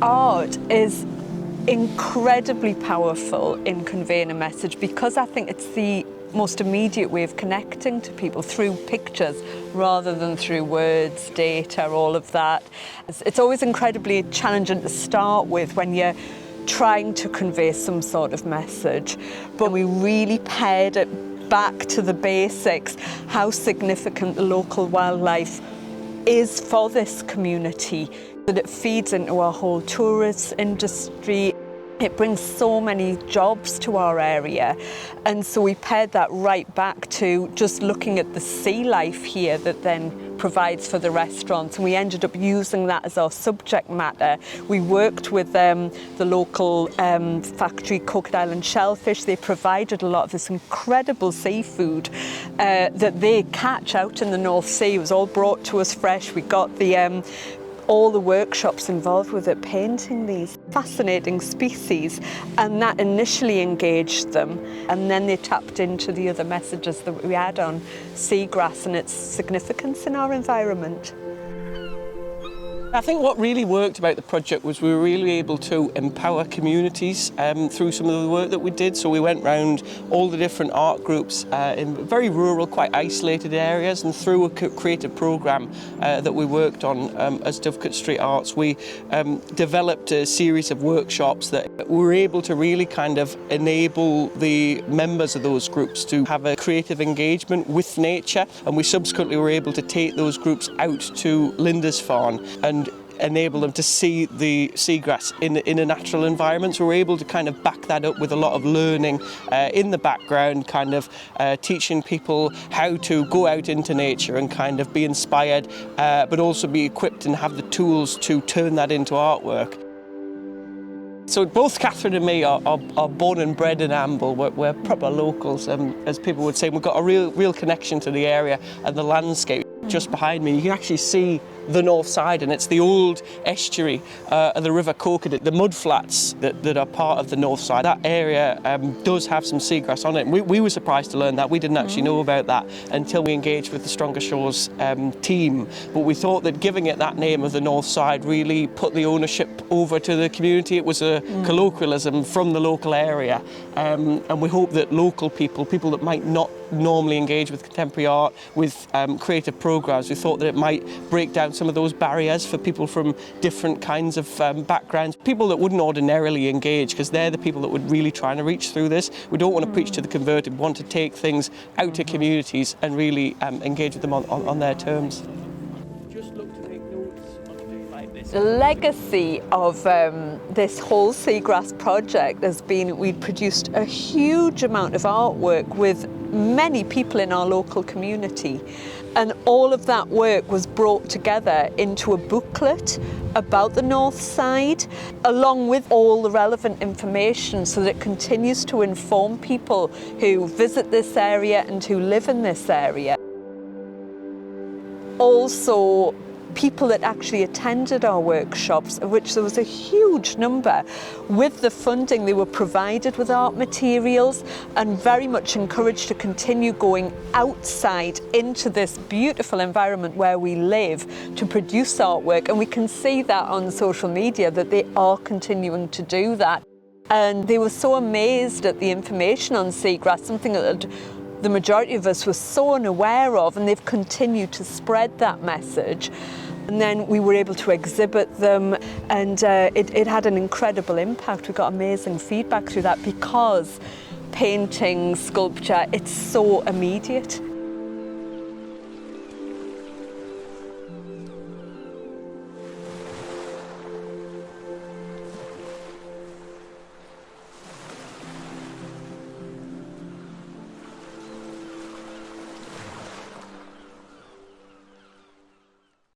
art is incredibly powerful in conveying a message, because I think it's the most immediate way of connecting to people through pictures rather than through words, data, all of that. It's always incredibly challenging to start with when you're trying to convey some sort of message, but we really pared it back to the basics, how significant the local wildlife is for this community, that it feeds into our whole tourist industry. It brings so many jobs to our area, and so we pared that right back to just looking at the sea life here that then provides for the restaurants, and we ended up using that as our subject matter. We worked with the local factory, Crocodile and Shellfish. They provided a lot of this incredible seafood that they catch out in the North Sea. It was all brought to us fresh. We got the all the workshops involved with it, painting these fascinating species, and that initially engaged them, and then they tapped into the other messages that we had on seagrass and its significance in our environment. I think what really worked about the project was we were really able to empower communities through some of the work that we did. So we went round all the different art groups in very rural, quite isolated areas, and through a creative programme that we worked on as Dovecote Street Arts, we developed a series of workshops that were able to really kind of enable the members of those groups to have a creative engagement with nature, and we subsequently were able to take those groups out to Lindisfarne and enable them to see the seagrass in a natural environment. So we're able to kind of back that up with a lot of learning in the background, kind of teaching people how to go out into nature and kind of be inspired, but also be equipped and have the tools to turn that into artwork. So both Catherine and me are born and bred in Amble. We're proper locals, as people would say. We've got a real connection to the area and the landscape. Just behind me, you can actually see the north side, and it's the old estuary of the River Crocodile, the mudflats that are part of the north side. That area does have some seagrass on it. And we were surprised to learn that. We didn't actually know about that until we engaged with the Stronger Shores team. But we thought that giving it that name of the north side really put the ownership over to the community. It was a colloquialism from the local area, and we hope that local people that might not normally engage with contemporary art, with creative programmes, we thought that it might break down some of those barriers for people from different kinds of backgrounds, people that wouldn't ordinarily engage, because they're the people that would really trying to reach through this. We don't want to preach to the converted, we want to take things out to communities and really engage with them on their terms. Just look to make notes on a day like this. The legacy of this whole seagrass project has been we've produced a huge amount of artwork with many people in our local community, and all of that work was brought together into a booklet about the north side, along with all the relevant information, so that it continues to inform people who visit this area and who live in this area. Also, people that actually attended our workshops, of which there was a huge number, with the funding they were provided with art materials and very much encouraged to continue going outside into this beautiful environment where we live to produce artwork. And we can see that on social media that they are continuing to do that. And they were so amazed at the information on seagrass, something that the majority of us were so unaware of, and they've continued to spread that message. And then we were able to exhibit them, and it had an incredible impact. We got amazing feedback through that, because painting, sculpture, it's so immediate.